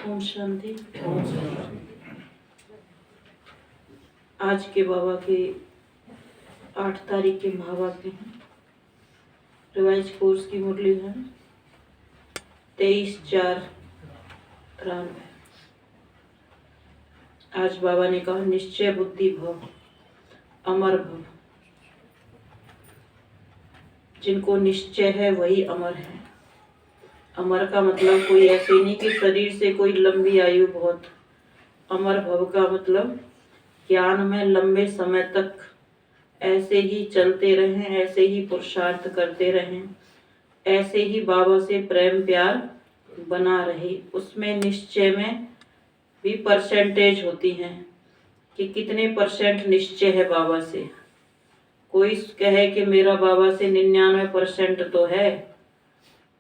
ओम शांति। आज के बाबा के 8 तारीख के महावाक्य हैं। रिवाइज कोर्स की मुरली है 23/4/93। आज बाबा ने कहा निश्चय बुद्धि भव, अमर भव। जिनको निश्चय है वही अमर है। अमर का मतलब कोई ऐसे नहीं कि शरीर से कोई लंबी आयु बहुत। अमर भव का मतलब ज्ञान में लंबे समय तक ऐसे ही चलते रहें, ऐसे ही पुरुषार्थ करते रहें, ऐसे ही बाबा से प्रेम प्यार बना रहे। उसमें निश्चय में भी परसेंटेज होती हैं कि कितने परसेंट निश्चय है बाबा से। कोई कहे कि मेरा बाबा से 99% तो है,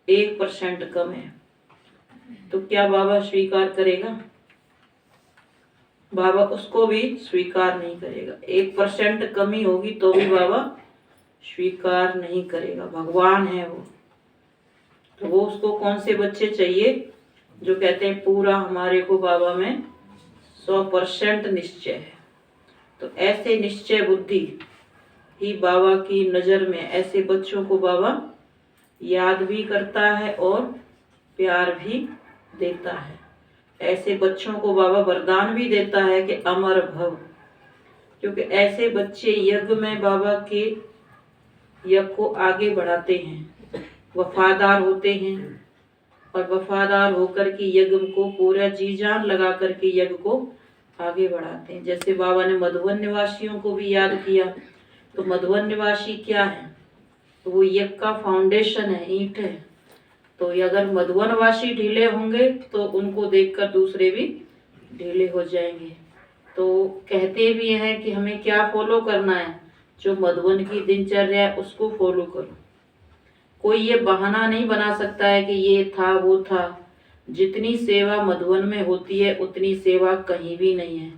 1% कम है, तो क्या बाबा स्वीकार करेगा? बाबा उसको भी स्वीकार नहीं करेगा। 1% कमी होगी तो भी बाबा स्वीकार नहीं करेगा। भगवान है वो। तो वो उसको कौन से बच्चे चाहिए जो कहते हैं पूरा हमारे को बाबा में 100% निश्चय है। तो ऐसे निश्चय बुद्धि ही बाबा की नज़र में ऐसे बच्चों को बाबा याद भी करता है और प्यार भी देता है। ऐसे बच्चों को बाबा वरदान भी देता है कि अमर भव, क्योंकि ऐसे बच्चे यज्ञ में बाबा के यज्ञ को आगे बढ़ाते हैं, वफादार होते हैं और वफादार होकर के यज्ञ को पूरा जी जान लगा करके यज्ञ को आगे बढ़ाते हैं। जैसे बाबा ने मधुवन निवासियों को भी याद किया। तो मधुवन निवासी क्या है? तो वो यज्ञ का फाउंडेशन है, ईंट है। तो अगर मधुवनवासी ढीले होंगे तो उनको देखकर दूसरे भी ढीले हो जाएंगे। तो कहते भी हैं कि हमें क्या फॉलो करना है, जो मधुवन की दिनचर्या है उसको फॉलो करो। कोई ये बहाना नहीं बना सकता है कि ये था वो था। जितनी सेवा मधुवन में होती है उतनी सेवा कहीं भी नहीं है।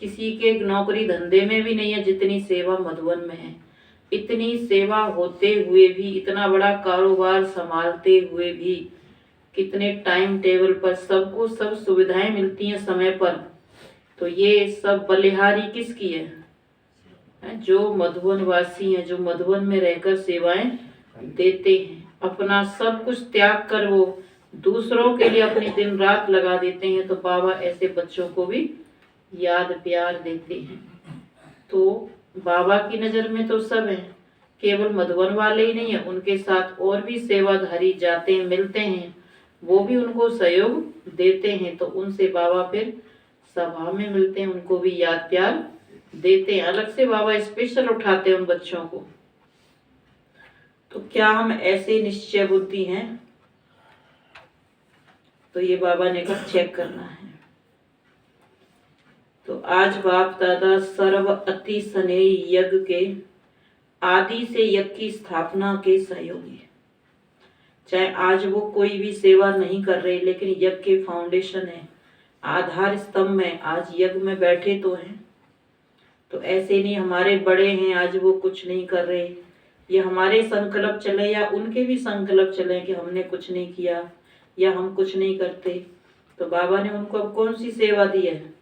किसी के नौकरी धंधे में भी नहीं है जितनी सेवा मधुवन में है। इतनी सेवा होते हुए भी, इतना बड़ा कारोबार संभालते हुए भी, कितने टाइम टेबल पर सबको सब सुविधाएं मिलती हैं समय पर। तो ये सब बलिहारी किसकी है? जो मधुवन वासी हैं, जो मधुवन में रहकर सेवाएं देते हैं। अपना सब कुछ त्याग कर वो दूसरों के लिए अपनी दिन रात लगा देते हैं। तो बाबा ऐसे बच्चों को भी याद प्यार देते हैं। तो बाबा की नज़र में तो सब हैं, केवल मधुवन वाले ही नहीं है, उनके साथ और भी सेवाधारी जाते हैं, मिलते हैं, वो भी उनको सहयोग देते हैं। तो उनसे बाबा फिर सभा में मिलते हैं, उनको भी याद प्यार देते हैं। अलग से बाबा स्पेशल उठाते हैं उन बच्चों को। तो क्या हम ऐसे निश्चय बुद्धि हैं? तो ये बाबा ने कहा चेक करना है। तो आज बाप दादा सर्व अति स्नेही यज्ञ के आदि से यज्ञ की स्थापना के सहयोगी। चाहे आज वो कोई भी सेवा नहीं कर रहे, लेकिन यज्ञ के फाउंडेशन है, आधार स्तंभ में आज यज्ञ में बैठे तो हैं। तो ऐसे नहीं हमारे बड़े हैं आज वो कुछ नहीं कर रहे, ये हमारे संकल्प चले या उनके भी संकल्प चले कि हमने कुछ नहीं किया या हम कुछ नहीं करते। तो बाबा ने उनको अब कौन सी सेवा दी है?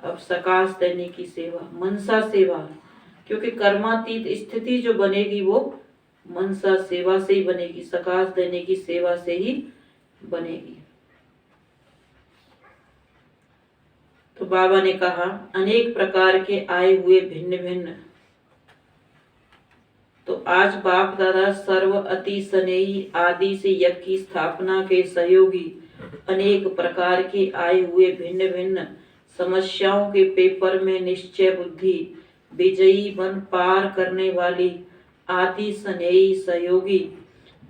अब सकाश देने की सेवा, मनसा सेवा। क्योंकि कर्मातीत स्थिति जो बनेगी वो मनसा सेवा से ही बनेगी, सकाश देने की सेवा से ही बनेगी। तो बाबा ने कहा अनेक प्रकार के आए हुए भिन्न भिन्न। तो आज बाप दादा सर्व अति स्नेही आदि से यज्ञ की स्थापना के सहयोगी अनेक प्रकार के आए हुए भिन्न भिन्न समस्याओं के पेपर में निश्चय बुद्धि विजयी बन पार करने वाली आदि स्नेही सहयोगी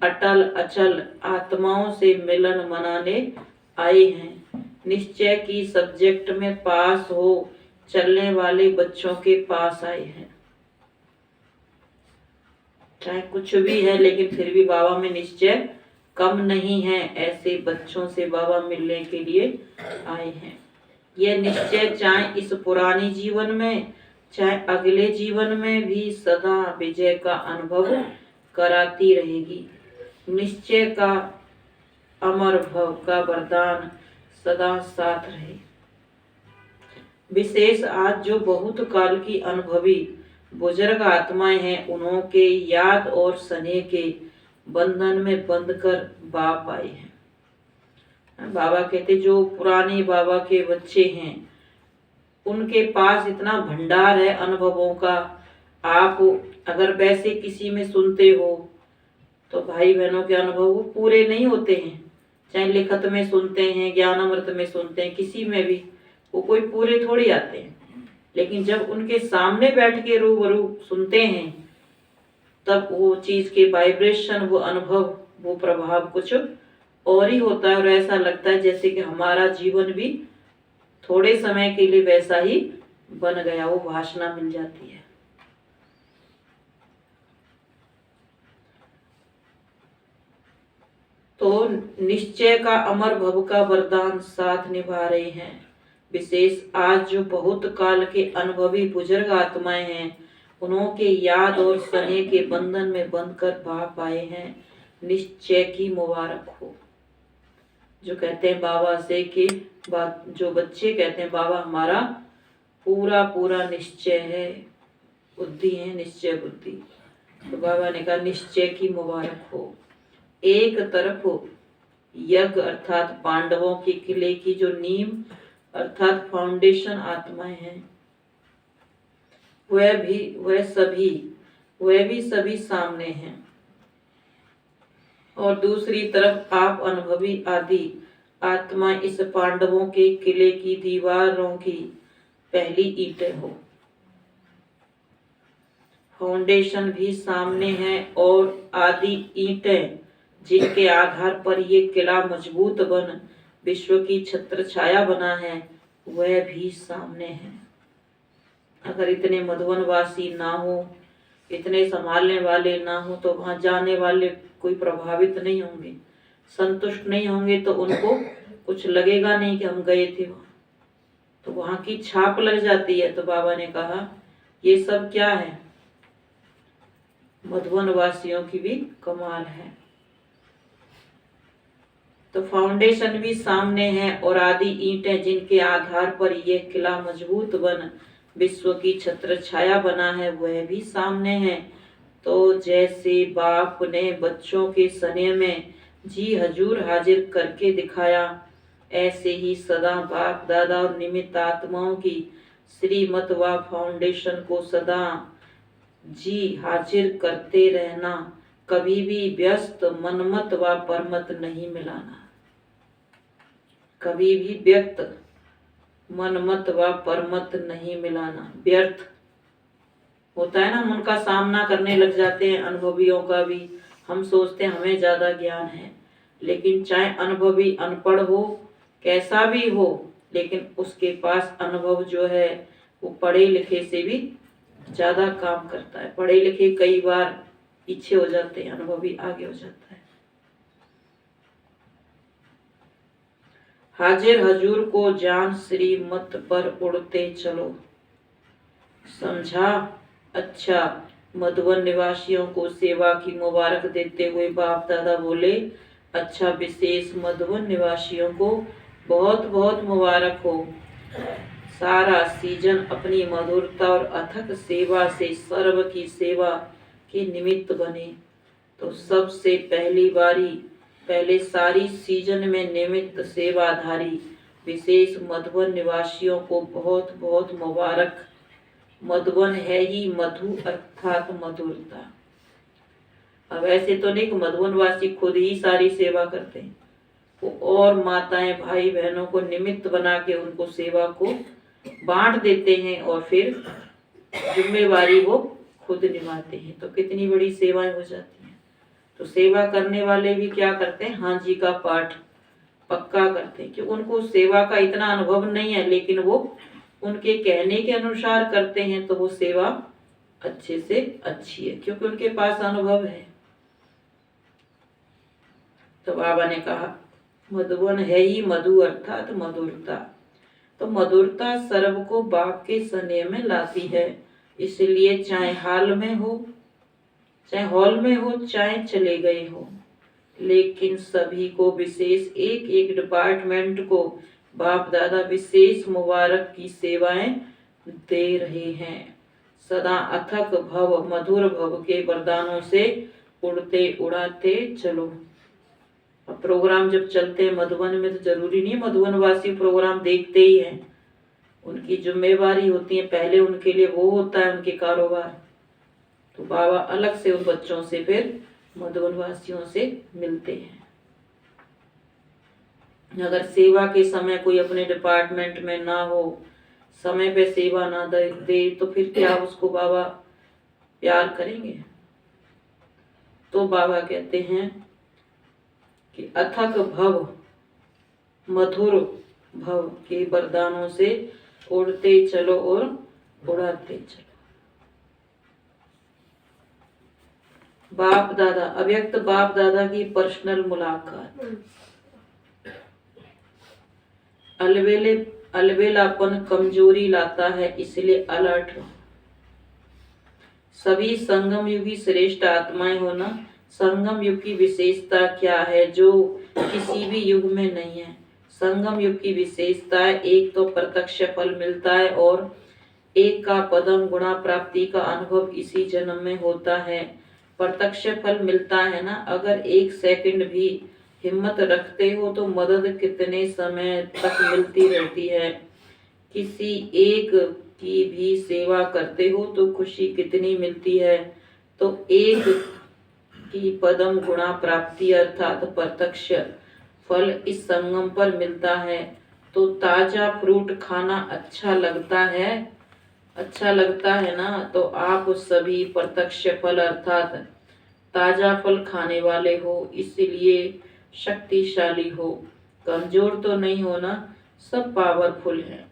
अटल अचल आत्माओं से मिलन मनाने आए हैं। निश्चय की सब्जेक्ट में पास हो चलने वाले बच्चों के पास आए हैं। चाहे कुछ भी है लेकिन फिर भी बाबा में निश्चय कम नहीं है, ऐसे बच्चों से बाबा मिलने के लिए आए हैं। यह निश्चय चाहे इस पुरानी जीवन में चाहे अगले जीवन में भी सदा विजय का अनुभव कराती रहेगी। निश्चय का अमर भव का वरदान सदा साथ रहे। विशेष आज जो बहुत काल की अनुभवी बुजुर्ग आत्माएं हैं, उन्हों के याद और स्नेह के बंधन में बंध कर बाप आए हैं। बाबा कहते जो पुराने बाबा के बच्चे हैं, उनके पास इतना भंडार है अनुभवों का। आप अगर वैसे किसी में सुनते हो तो भाई बहनों के अनुभव वो पूरे नहीं होते हैं। चाहे लिखत में सुनते हैं, ज्ञानामृत में सुनते हैं, किसी में भी वो कोई पूरे थोड़ी आते हैं। लेकिन जब उनके सामने बैठ के रूबरू सुनते हैं, तब वो चीज के वाइब्रेशन, वो अनुभव, वो प्रभाव कुछ और ही होता है। और ऐसा लगता है जैसे कि हमारा जीवन भी थोड़े समय के लिए वैसा ही बन गया, वो भाषणा मिल जाती है। तो निश्चय का अमर भव का वरदान साथ निभा रहे हैं। विशेष आज जो बहुत काल के अनुभवी बुजुर्ग आत्माएं हैं, उन्हों के याद और स्नेह के बंधन में बंधकर बाप आए हैं। निश्चय की मुबारक हो। जो कहते हैं बाबा से कि जो बच्चे कहते हैं बाबा हमारा पूरा पूरा निश्चय है, बुद्धि है निश्चय बुद्धि, तो बाबा ने कहा निश्चय की मुबारक हो। एक तरफ यज्ञ अर्थात पांडवों के किले की जो नींव अर्थात फाउंडेशन आत्माएं हैं, वह भी सभी सामने हैं। और दूसरी तरफ आप अनुभवी आदि आत्मा इस पांडवों के किले की दीवारों की पहली ईंटें हो। फाउंडेशन भी सामने है और आदि ईंटें जिनके आधार पर ये किला मजबूत बन विश्व की छत्र छाया बना है, वह भी सामने है। अगर इतने मधुवनवासी ना हो, इतने संभालने वाले ना हो, तो वहां जाने वाले कोई प्रभावित नहीं होंगे, संतुष्ट नहीं होंगे, तो उनको कुछ लगेगा नहीं कि हम गए थे वहां, तो वहां की छाप लग जाती है। तो बाबा ने कहा ये सब क्या है, मधुवन वासियों की भी कमाल है। तो फाउंडेशन भी सामने है और आदि ईंटें जिनके आधार पर यह किला मजबूत बन विश्व की छत्र छाया बना है, वह भी सामने है। तो जैसे बाप ने बच्चों के स्नेह में जी हजूर हाजिर करके दिखाया, ऐसे ही सदा बाप दादा और निमित्त आत्माओं की श्रीमत व फाउंडेशन को सदा जी हाजिर करते रहना, कभी भी व्यस्त मनमत व परमत नहीं मिलाना। कभी भी व्यक्त मनमत व परमत नहीं मिलाना। व्यर्थ होता है ना, हम उनका सामना करने लग जाते हैं, अनुभवियों का भी। हम सोचते हैं हमें ज्यादा ज्ञान है, लेकिन चाहे अनुभवी अनपढ़ हो, कैसा भी हो, लेकिन उसके पास अनुभव जो है वो पढ़े लिखे से भी ज्यादा काम करता है। पढ़े लिखे कई बार पीछे हो जाते हैं, अनुभवी आगे हो जाता है। हाजिर हजूर को जान श्रीमत पर उड़ते चलो। समझा? अच्छा, मधुवन निवासियों को सेवा की मुबारक देते हुए बाप दादा बोले, अच्छा विशेष मधुवन निवासियों को बहुत बहुत मुबारक हो। सारा सीजन अपनी मधुरता और अथक सेवा से सर्व की सेवा के निमित्त बने। तो सबसे पहले सारी सीजन में निमित्त सेवाधारी विशेष मधुवन निवासियों को बहुत बहुत मुबारक। मधुवन है ही मधु अर्थात मधुरता। अब ऐसे तो नहीं कि मधुवन वासी खुद ही सारी सेवा करते हैं, वो और माताएं भाई बहनों को निमित्त बना के उनको सेवा को बांट देते हैं और फिर जिम्मेवारी वो खुद निभाते हैं। तो कितनी बड़ी सेवाएं हो जाती हैं। तो सेवा करने वाले भी क्या करते हैं, हाँ जी का पाठ पक्का करते हैं, क्योंकि उनको सेवा का इतना अनुभव नहीं है, लेकिन वो उनके कहने के अनुसार करते हैं, तो वो सेवा अच्छे से अच्छी है, क्योंकि उनके पास अनुभव है। तो बाबा ने कहा मधुवन है ही मधु अर्थात मधुरता। तो मधुरता सर्व को बाप के स्नेह में लाती है। इसलिए चाहे हॉल में हो, चाहे चले गए हो, लेकिन सभी को विशेष एक एक डिपार्टमेंट को बाप दादा विशेष मुबारक की सेवाएं दे रहे हैं। सदा अथक भव मधुर भव के वरदानों से उड़ते उड़ाते चलो। अब प्रोग्राम जब चलते हैं मधुबन में तो जरूरी नहीं मधुबन वासी प्रोग्राम देखते ही हैं, उनकी जिम्मेवारी होती है, पहले उनके लिए वो होता है उनके कारोबार। तो बाबा अलग से उन बच्चों से फिर मधुबन वासियों से मिलते हैं। अगर सेवा के समय कोई अपने डिपार्टमेंट में ना हो, समय पे सेवा ना दे तो फिर क्या उसको बाबा प्यार करेंगे? तो बाबा कहते हैं कि अथक भव मधुर भव के वरदानों से उड़ते चलो और उड़ाते चलो। बाप दादा, अव्यक्त बाप दादा की पर्सनल मुलाकात। अलबेलापन कमजोरी लाता है, इसलिए अलर्ट रहो। सभी संगम युगी श्रेष्ठ आत्माएं होना। संगम युग की विशेषता क्या है जो किसी भी युग में नहीं है? संगम युग की विशेषता है, एक तो प्रत्यक्ष फल मिलता है और एक का पदम गुणा प्राप्ति का अनुभव इसी जन्म में होता है। प्रत्यक्ष फल मिलता है ना, अगर 1 सेकंड भी हिम्मत रखते हो तो मदद कितने समय तक मिलती रहती है। किसी एक की भी सेवा करते हो तो खुशी कितनी मिलती है। तो एक की पदम गुणा प्राप्ति अर्थात प्रत्यक्ष फल इस संगम पर मिलता है। तो ताजा फ्रूट खाना अच्छा लगता है ना, तो आप सभी प्रत्यक्ष फल अर्थात ताजा फल खाने वाले हो, इसलिए शक्तिशाली हो। कमजोर तो नहीं हो ना, सब पावरफुल हैं।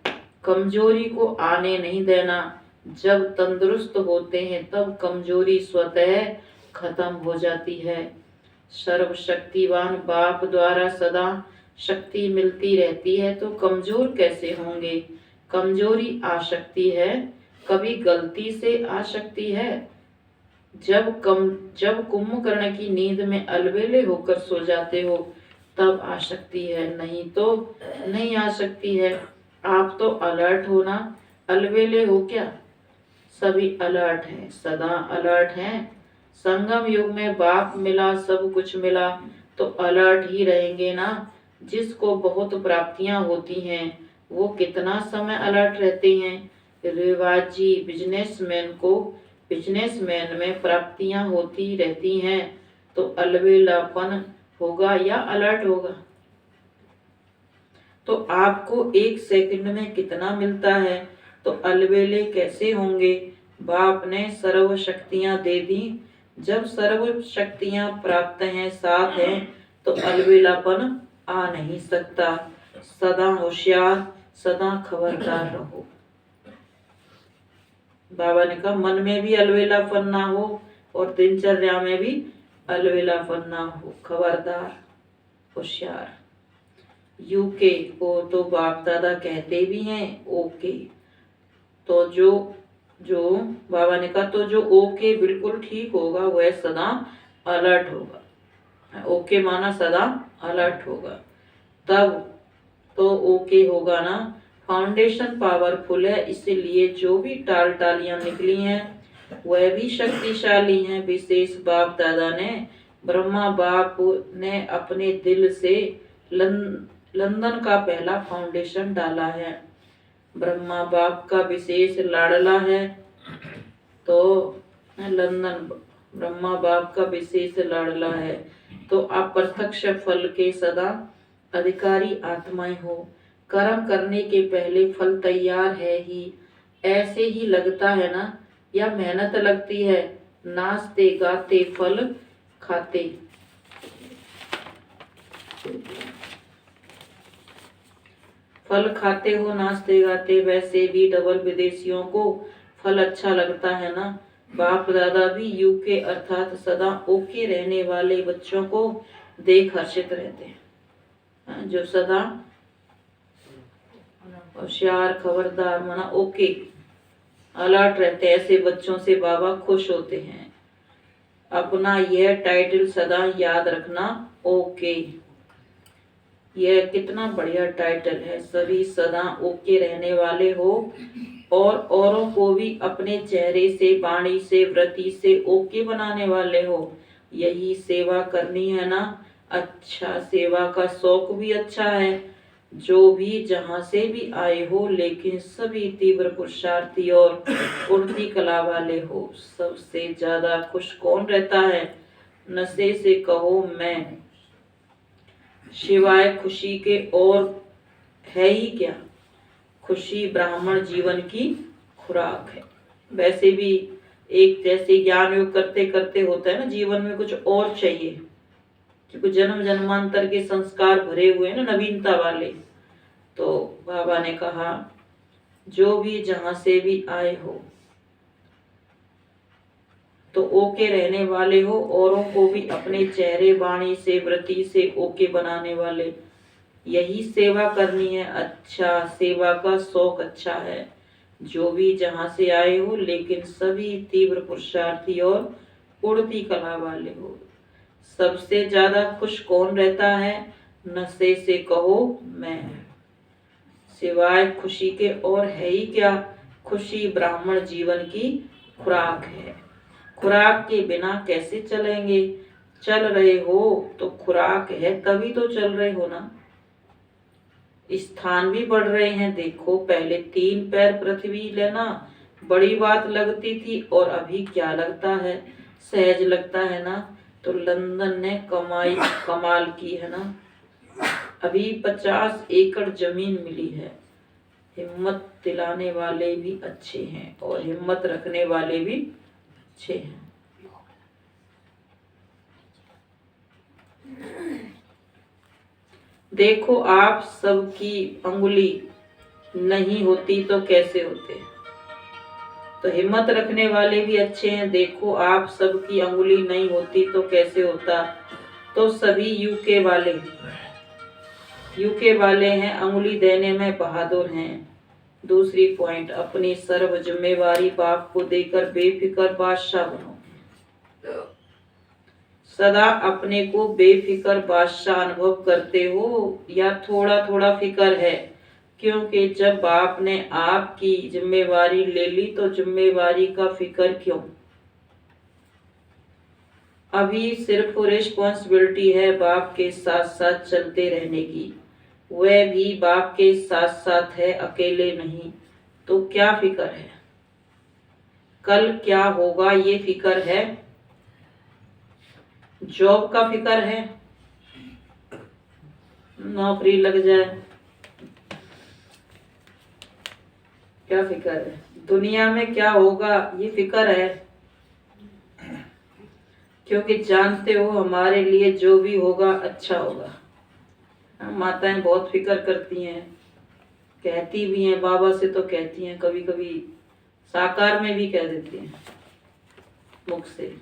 कमजोरी को आने नहीं देना। जब तंदुरुस्त होते हैं तब कमजोरी स्वतः खत्म हो जाती है। सर्वशक्तिवान बाप द्वारा सदा शक्ति मिलती रहती है, तो कमजोर कैसे होंगे? कमजोरी आसक्ति है, कभी गलती से आसक्ति है। जब कुंभकर्ण की नींद में अलबेले होकर सो जाते हो तब आ सकती है, नहीं तो नहीं आ सकती है। आप तो अलर्ट हो ना, अलबेले हो क्या? सभी अलर्ट हैं, सदा अलर्ट हैं। संगम युग में बाप मिला, सब कुछ मिला, तो अलर्ट ही रहेंगे ना। जिसको बहुत प्राप्तियां होती हैं वो कितना समय अलर्ट रहते हैं। रिवाज जी, बिजनेसमैन में प्राप्तियां होती रहती हैं, तो अलबेलापन होगा या अलर्ट होगा? तो आपको 1 सेकंड में कितना मिलता है, तो अलबेले कैसे होंगे? बाप ने सर्व शक्तियां दे दी। जब सर्व शक्तियां प्राप्त हैं, साथ हैं, तो अलबेलापन आ नहीं सकता। सदा होशियार, सदा खबरदार रहो। बाबा ने कहा मन में भी अलबेलापन ना हो और दिनचर्या में भी अलबेलापन ना हो, खबरदार, होशियार। यूके को तो बाप दादा कहते भी हैं ओके। तो जो बाबा ने कहा तो जो ओके बिल्कुल ठीक होगा वह सदा अलर्ट होगा। ओके माना सदा अलर्ट होगा, तब तो ओके होगा ना। फाउंडेशन पावरफुल है, इसलिए जो भी टालियां निकली हैं वह भी शक्तिशाली हैं। विशेष बाप दादा ने, ब्रह्मा बाप ने अपने दिल से लंदन का पहला फाउंडेशन डाला है। ब्रह्मा बाप का विशेष लाडला है, तो लंदन ब्रह्मा बाप का विशेष लाडला है। तो आप प्रत्यक्ष फल के सदा अधिकारी आत्माएं हो। कर्म करने के पहले फल तैयार है ही, ऐसे ही लगता है ना, या मेहनत लगती है? नाचते गाते फल खाते। फल खाते हो नाचते गाते, वैसे भी डबल विदेशियों को फल अच्छा लगता है ना। बाप दादा भी यूके अर्थात सदा ओके रहने वाले बच्चों को देख हर्षित रहते हैं। जो सदा होशियार, खबरदार माना ओके, अलर्ट रहते हैं, ऐसे बच्चों से बाबा खुश होते हैं। अपना यह टाइटल सदा याद रखना, ओके। यह कितना बढ़िया टाइटल है। सभी सदा ओके रहने वाले हो और औरों को भी अपने चेहरे से, वाणी से, वृत्ति से ओके बनाने वाले हो। यही सेवा करनी है ना? अच्छा, सेवा का शौक भी अच्छा है। जो भी जहां से भी आए हो, लेकिन सभी तीव्र पुरुषार्थी और उड़ती कला वाले हो। सबसे ज्यादा खुश कौन रहता है? नशे से कहो मैं, सिवाय खुशी के और है ही क्या? खुशी ब्राह्मण जीवन की खुराक है। वैसे भी एक जैसे ज्ञान योग करते करते होता है ना, जीवन में कुछ और चाहिए, क्योंकि जन्म जन्मांतर के संस्कार भरे हुए हैं ना, नवीनता वाले। तो बाबा ने कहा, जो भी जहां से भी आए हो तो ओके रहने वाले हो, औरों को भी अपने चेहरे, वाणी से, वृत्ति से ओके बनाने वाले। यही सेवा करनी है। अच्छा, सेवा का शौक अच्छा है। जो भी जहां से आए हो, लेकिन सभी तीव्र पुरुषार्थी और उड़ती कला वाले हो। सबसे ज्यादा खुश कौन रहता है? नशे से कहो मैं, सिवाय खुशी के और है ही क्या? खुशी ब्राह्मण जीवन की खुराक है। खुराक के बिना कैसे चलेंगे? चल रहे हो तो खुराक है, तभी तो चल रहे हो ना। स्थान भी बढ़ रहे हैं। देखो, पहले 3 पैर पृथ्वी लेना बड़ी बात लगती थी, और अभी क्या लगता है? सहज लगता है ना। तो लंदन ने कमाल की है ना। अभी 50 एकड़ जमीन मिली है। हिम्मत दिलाने वाले भी अच्छे हैं और हिम्मत रखने वाले भी अच्छे हैं। देखो, आप सबकी अंगुली नहीं होती तो कैसे होते? तो हिम्मत रखने वाले भी अच्छे हैं। देखो, आप सबकी अंगुली नहीं होती तो कैसे होता? तो सभी यूके वाले हैं, अंगुली देने में बहादुर हैं। दूसरी पॉइंट, अपनी सर्व जिम्मेवारी बाप को देकर बेफिक्र बादशाह बनो। सदा अपने को बेफिक्र बादशाह अनुभव करते हो या थोड़ा थोड़ा फिक्र है? क्योंकि जब बाप ने आपकी जिम्मेवारी ले ली तो जिम्मेवारी का फिक्र क्यों? अभी सिर्फ रिस्पॉन्सिबिलिटी है बाप के साथ साथ चलते रहने की। वह भी बाप के साथ साथ है, अकेले नहीं। तो क्या फिक्र है? कल क्या होगा ये फिक्र है? जॉब का फिक्र है, नौकरी लग जाए, क्या फिक्र है? दुनिया में क्या होगा ये फिक्र है। क्योंकि जानते हो हमारे लिए जो भी होगा अच्छा होगा। माताएं बहुत फिक्र करती हैं, कहती भी हैं, बाबा से तो कहती हैं, कभी कभी साकार में भी कह देती हैं मुख से।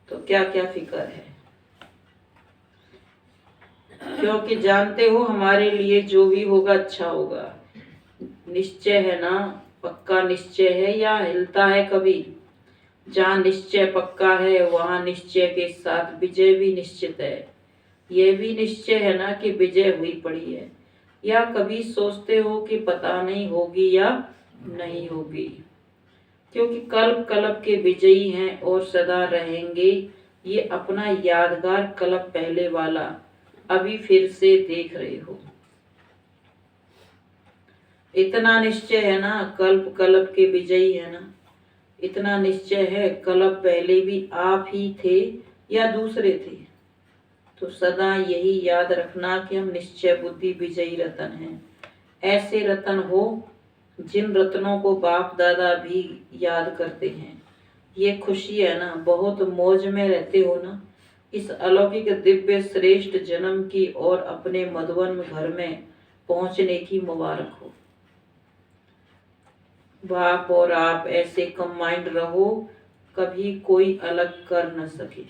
तो क्या क्या फिक्र है? क्योंकि जानते हो हमारे लिए जो भी होगा अच्छा होगा। निश्चय है ना, पक्का निश्चय है या हिलता है कभी? जहाँ निश्चय पक्का है वहाँ निश्चय के साथ विजय भी निश्चित है। यह भी निश्चय है ना कि विजय हुई पड़ी है। या कभी सोचते हो कि पता नहीं होगी या नहीं होगी? क्योंकि कल्प कल्प के विजयी हैं और सदा रहेंगे। ये अपना यादगार कल्प पहले वाला अभी फिर से देख रहे हो। इतना निश्चय है ना, कल्प कल्प के विजयी है ना। इतना निश्चय है, कल्प पहले भी आप ही थे या दूसरे थे। तो सदा यही याद रखना कि हम निश्चय बुद्धि विजयी रतन हैं। ऐसे रतन हो जिन रत्नों को बाप दादा भी याद करते हैं। ये खुशी है ना, बहुत मौज में रहते हो ना। इस अलौकिक दिव्य श्रेष्ठ जन्म की और अपने मधुबन घर में पहुंचने की मुबारक हो। बाप और आप ऐसे कंबाइंड रहो, कभी कोई अलग कर न सके।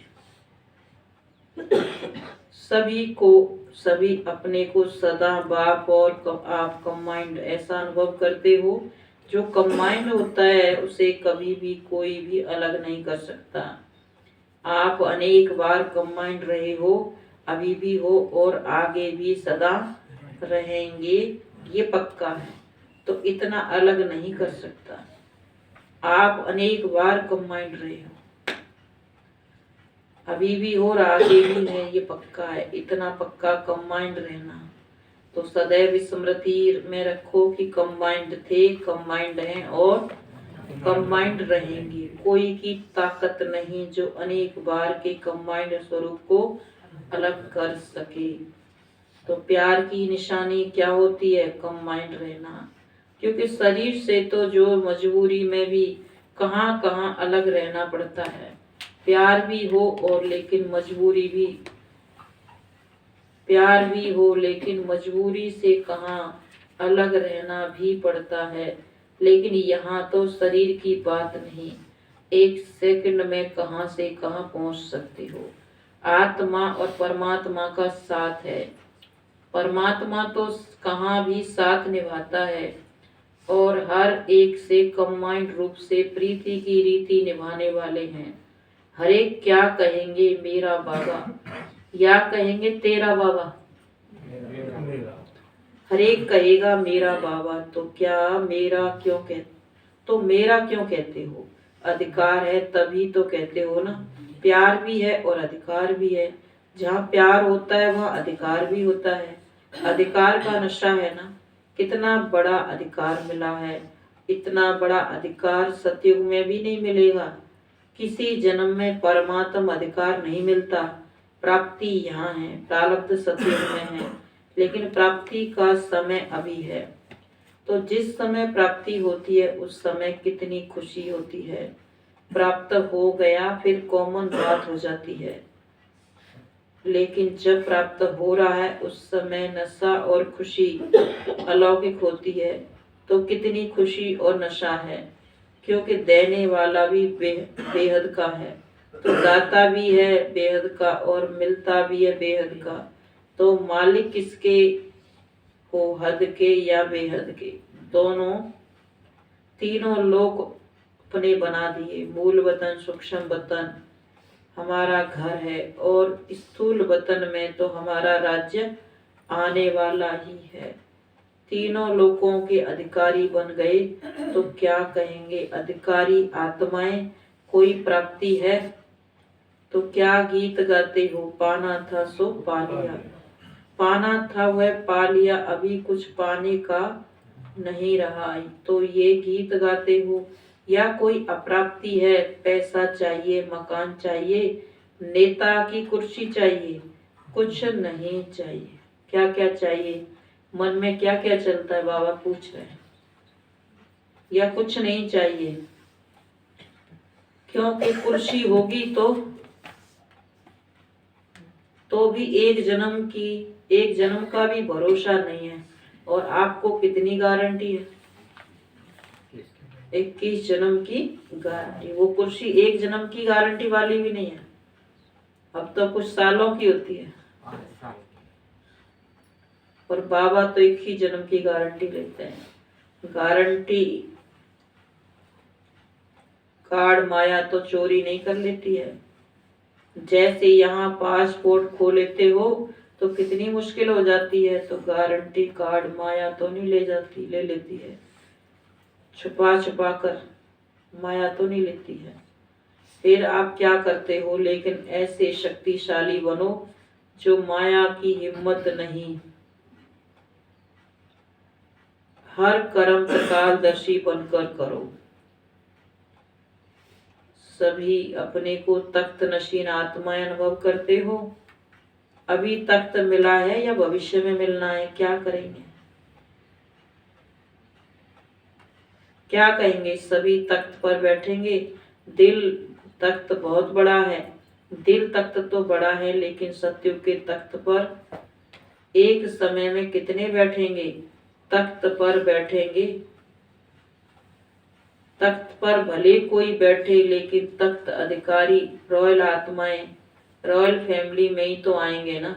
सभी अपने को सदा बाप और आप कंबाइंड ऐसा अनुभव करते हो। जो कंबाइंड होता है उसे कभी भी कोई भी अलग नहीं कर सकता। आप अनेक बार कंबाइंड रहे हो, अभी भी हो और आगे भी सदा रहेंगे, ये पक्का है। तो इतना अलग नहीं कर सकता। आप अनेक बार कंबाइंड रहे हो, अभी भी हो और आगे भी है, ये पक्का है। इतना पक्का कंबाइंड रहना। तो सदैव स्मृति में रखो कि कंबाइंड थे, कंबाइंड हैं और कंबाइंड रहेंगे। कोई की ताकत नहीं जो अनेक बार के कंबाइंड स्वरूप को अलग कर सके। तो प्यार की निशानी क्या होती है? कंबाइंड रहना। क्योंकि शरीर से तो जो मजबूरी में भी कहाँ कहाँ अलग रहना पड़ता है। प्यार भी हो और लेकिन मजबूरी भी, प्यार भी हो लेकिन मजबूरी से कहाँ अलग रहना भी पड़ता है। लेकिन यहाँ तो शरीर की बात नहीं, एक सेकंड में कहाँ से कहाँ पहुँच सकते हो। आत्मा और परमात्मा का साथ है। परमात्मा तो कहाँ भी साथ निभाता है और हर एक से कंबाइंड रूप से प्रीति की रीति निभाने वाले हैं। हर एक क्या कहेंगे? मेरा बाबा, या कहेंगे तेरा बाबा? हर एक कहेगा मेरा बाबा। तो क्या मेरा क्यों तो मेरा क्यों कहते हो? अधिकार है तभी तो कहते हो ना। प्यार भी है और अधिकार भी है। जहाँ प्यार होता है वहाँ अधिकार भी होता है। अधिकार का नशा है ना। कितना बड़ा अधिकार मिला है। इतना बड़ा अधिकार सतयुग में भी नहीं मिलेगा। किसी जन्म में परमात्म अधिकार नहीं मिलता। प्राप्ति यहाँ है, प्रारब्ध सतयुग में है, लेकिन प्राप्ति का समय अभी है। तो जिस समय प्राप्ति होती है उस समय कितनी खुशी होती है। प्राप्त हो गया फिर कॉमन बात हो जाती है, लेकिन जब प्राप्त हो रहा है उस समय नशा और खुशी अलौकिक होती है। तो कितनी खुशी और नशा है, क्योंकि देने वाला भी बेहद का है, तो दाता भी है बेहद का और मिलता भी है बेहद का। तो मालिक किसके हो? हद के या बेहद के? दोनों, तीनों लोग अपने बना दिए। मूल वतन, सूक्ष्म वतन हमारा घर है और स्थूल वतन में तो हमारा राज्य आने वाला ही है। तीनों लोगों के अधिकारी बन गए तो क्या कहेंगे? अधिकारी आत्माएं। कोई प्राप्ति है तो क्या गीत गाते हो? पाना था सो पा लिया। पाना था वह पा लिया, अभी कुछ पाने का नहीं रहा, तो ये गीत गाते हो। या कोई अप्राप्ति है, पैसा चाहिए, मकान चाहिए, नेता की कुर्सी चाहिए, कुछ नहीं चाहिए। क्या क्या चाहिए? मन में क्या क्या चलता है? बाबा पूछ रहे हैं। या कुछ नहीं चाहिए, क्योंकि कुर्सी होगी तो भी एक जन्म का भी भरोसा नहीं है। और आपको कितनी गारंटी है? 21 जन्म की गारंटी। वो कुर्सी एक जन्म की गारंटी वाली भी नहीं है, अब तो कुछ सालों की होती है। और बाबा तो एक ही जन्म की गारंटी लेते हैं। गारंटी कार्ड माया तो चोरी नहीं कर लेती है। जैसे यहाँ पासपोर्ट खो लेते हो तो कितनी मुश्किल हो जाती है, तो गारंटी कार्ड माया तो नहीं ले लेती है। छुपा छुपा कर माया तो नहीं लेती है। फिर आप क्या करते हो? लेकिन ऐसे शक्तिशाली बनो जो माया की हिम्मत नहीं। हर कर्म त्रिकालदर्शी बनकर करो। सभी अपने को तख्त नशीन आत्माएं अनुभव करते हो। अभी तख्त मिला है या भविष्य में मिलना है? क्या करेंगे? क्या कहेंगे? सभी तख्त पर बैठेंगे। दिल तख्त बहुत बड़ा है, दिल तख्त तो बड़ा है, लेकिन सत्युग के तख्त पर एक समय में कितने बैठेंगे? तख्त पर बैठेंगे। तख्त पर भले कोई बैठे, लेकिन तख्त अधिकारी रॉयल आत्माएं रॉयल फैमिली में ही तो आएंगे ना।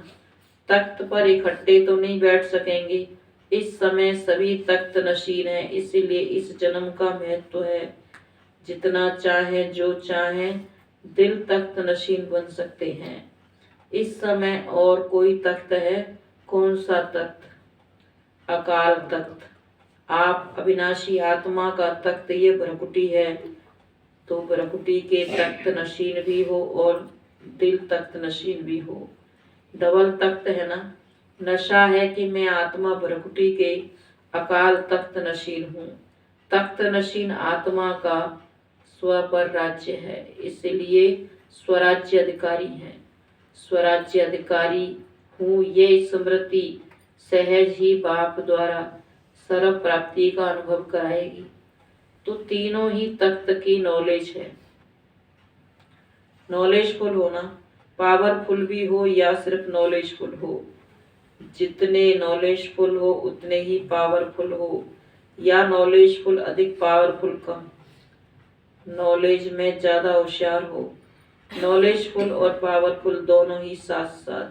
तख्त पर इकट्ठे तो नहीं बैठ सकेंगे। इस समय सभी तख्त नशीन है, इसीलिए इस जन्म का महत्व है। जितना चाहे जो चाहे दिल तख्त नशीन बन सकते हैं। इस समय और कोई तख्त है? कौन सा तख्त? अकाल तख्त। आप अविनाशी आत्मा का तख्त ये भ्रकुटी है, तो भ्रकुटी के तख्त नशीन भी हो और दिल तख्त नशीन भी हो, डबल तख्त है ना। नशा है कि मैं आत्मा भ्रकुटी के अकाल तख्त नशीन हूँ। तख्त नशीन आत्मा का स्व पर राज्य है, इसलिए स्वराज्य अधिकारी है। स्वराज्य अधिकारी हूँ ये स्मृति सहज ही बाप द्वारा सर्व प्राप्ति का अनुभव कराएगी। तो तीनों ही तख्त की नॉलेज है। नॉलेजफुल होना, पावरफुल भी हो या सिर्फ नॉलेजफुल हो। जितने नॉलेजफुल हो उतने ही पावरफुल हो, या नॉलेजफुल अधिक पावरफुल कम। नॉलेज में ज्यादा होशियार हो, नॉलेजफुल और पावरफुल दोनों ही साथ साथ,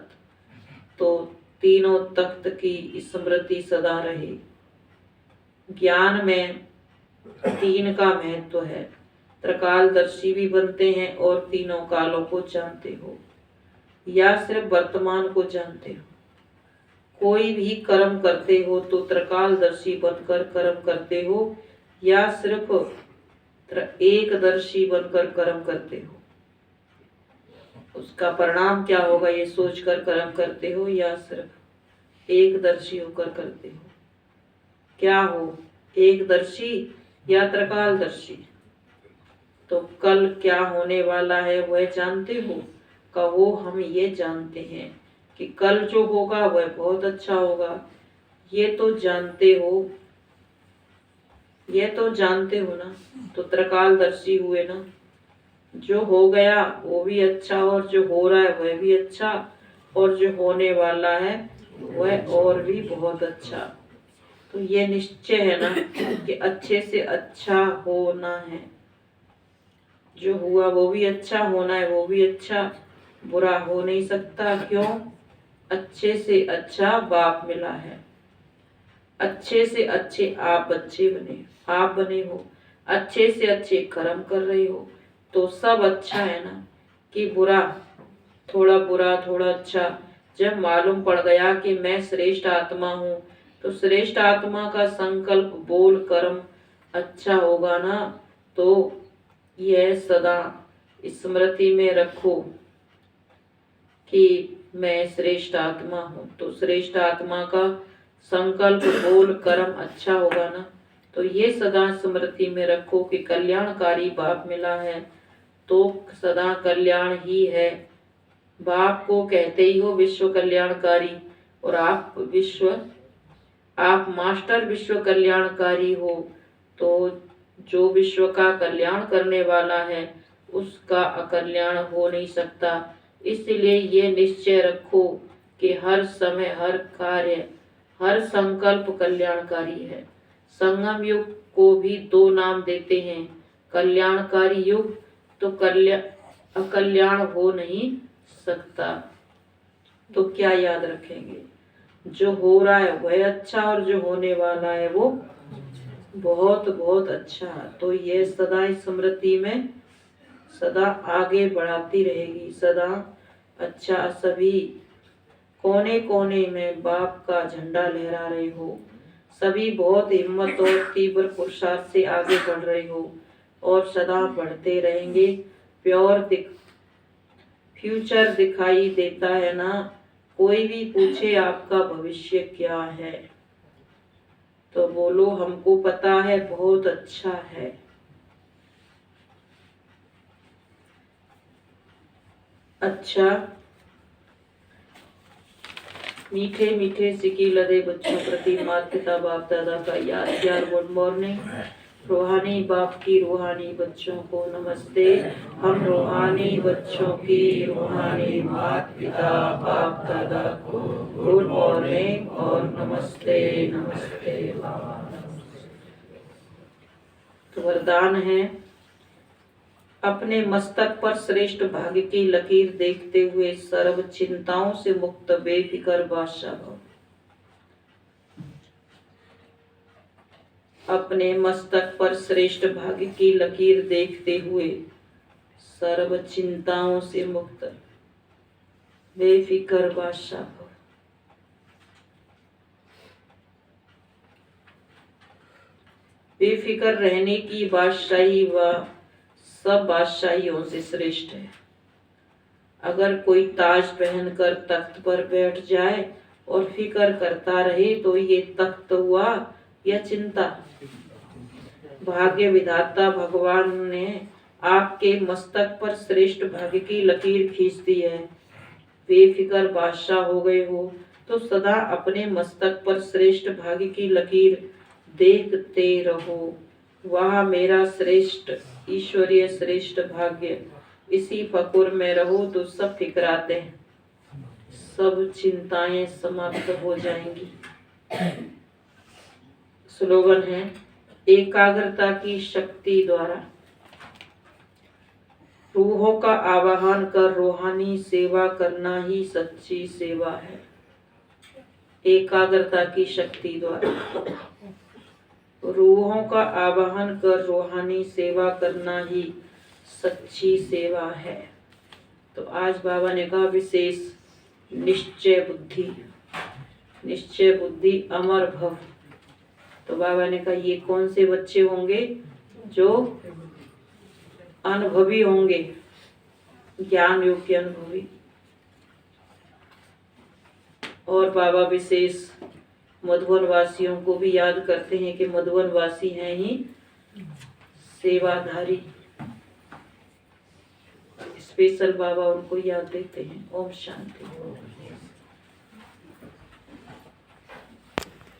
तो तीनों तख्त की स्मृति सदा रहे। ज्ञान में तीन का महत्व है। त्रिकालदर्शी भी बनते हैं और तीनों कालों को जानते हो, या सिर्फ वर्तमान को जानते हो। कोई भी कर्म करते हो तो त्रिकालदर्शी बनकर कर्म करते हो, या सिर्फ एकदर्शी बनकर कर्म करते हो। उसका परिणाम क्या होगा ये सोचकर कर्म करते हो, या सिर्फ एकदर्शी होकर करते हो। क्या हो, एकदर्शी या त्रिकालदर्शी? तो कल क्या होने वाला है वह जानते हो? कहो हम ये जानते हैं कि कल जो होगा वह बहुत अच्छा होगा। ये तो जानते हो, ये तो जानते हो ना, तो त्रिकालदर्शी हुए ना। जो हो गया वो भी अच्छा, और जो हो रहा है वह भी अच्छा, और जो होने वाला है वह और भी बहुत अच्छा। तो ये निश्चय है ना कि अच्छे से अच्छा होना है। जो हुआ वो भी अच्छा, होना है वो भी अच्छा, बुरा हो नहीं सकता। क्यों? अच्छे से अच्छा बाप मिला है। अच्छे से अच्छे आप बच्चे बने, आप बने हो। अच्छे से अच्छे कर्म कर रहे हो, तो सब अच्छा है ना। कि बुरा, थोड़ा बुरा थोड़ा अच्छा। जब मालूम पड़ गया कि मैं श्रेष्ठ आत्मा हूँ, तो श्रेष्ठ आत्मा का संकल्प बोल कर्म अच्छा होगा ना। तो यह सदा स्मृति में रखो कि मैं श्रेष्ठ आत्मा हूँ, तो श्रेष्ठ आत्मा का संकल्प बोल कर्म अच्छा होगा ना। तो ये सदा स्मृति में रखो कि कल्याणकारी बाप मिला है, तो सदा कल्याण ही है। बाप को कहते ही हो विश्व कल्याणकारी, और आप मास्टर विश्व कल्याणकारी हो। तो जो विश्व का कल्याण करने वाला है उसका अकल्याण हो नहीं सकता। इसलिए ये निश्चय रखो कि हर समय हर कार्य हर संकल्प कल्याणकारी है। संगम युग को भी दो नाम देते हैं, कल्याणकारी युग, तो अकल्याण हो नहीं सकता। तो क्या याद रखेंगे? जो हो रहा है वह अच्छा, और जो होने वाला है वो बहुत बहुत अच्छा। तो ये सदा स्मृति में सदा आगे बढ़ाती रहेगी, सदा अच्छा। सभी कोने कोने में बाप का झंडा लहरा रहे हो, सभी बहुत हिम्मत और तीव्र पुरुषार्थ से आगे बढ़ रहे हो, और सदा बढ़ते रहेंगे। फ्यूचर दिखाई देता है ना। कोई भी पूछे आपका भविष्य क्या है, तो बोलो हमको पता है बहुत अच्छा है। अच्छा, मीठे मीठे सिकी लदे बच्चों प्रति माता पिता बाप दादा का याद। Good morning. रूहानी बाप की रूहानी बच्चों को नमस्ते। हम रूहानी बच्चों की रूहानी माता पिता बाप दादा को गुड मॉर्निंग और नमस्ते नमस्ते। तो वरदान है, अपने मस्तक पर श्रेष्ठ भाग्य की लकीर देखते हुए सर्व चिंताओं से मुक्त बेफिक्र बादशाह भव। अपने मस्तक पर श्रेष्ठ भाग्य की लकीर देखते हुए सर्व चिंताओं से मुक्त बेफिक्र बादशाह भव। बेफिक्र रहने की बादशाही वह सब बादशाहियों से श्रेष्ठ है। अगर कोई ताज पहनकर तख्त पर बैठ जाए और फिक्र करता रहे तो ये तख्त हुआ या चिंता। भाग्य विधाता भगवान ने आपके मस्तक पर श्रेष्ठ भाग्य की लकीर खींच दी है। बेफिक्र बादशाह हो गए हो तो सदा अपने मस्तक पर श्रेष्ठ भाग्य की लकीर देखते रहो। वह मेरा श्रेष्ठ ईश्वरीय श्रेष्ठ भाग्य, इसी फकुर में रहो तो सब फिक्राते हैं, सब चिंताएं समाप्त हो जाएंगी। स्लोगन है, एकाग्रता की शक्ति द्वारा रूहों का आवाहन कर रूहानी सेवा करना ही सच्ची सेवा है। एकाग्रता की शक्ति द्वारा रूहों का आवाहन कर रूहानी सेवा करना ही सच्ची सेवा है। तो आज बाबा ने कहा विशेष निश्चय बुद्धि, निश्चय बुद्धि अमर भव। तो बाबा ने कहा ये कौन से बच्चे होंगे? जो अनुभवी होंगे, ज्ञान योग्य अनुभवी। और बाबा विशेष मधुवन वासियों को भी याद करते हैं कि मधुवन वासी हैं ही सेवाधारी। स्पेशल बाबा उनको याद देते हैं। ओम शांति।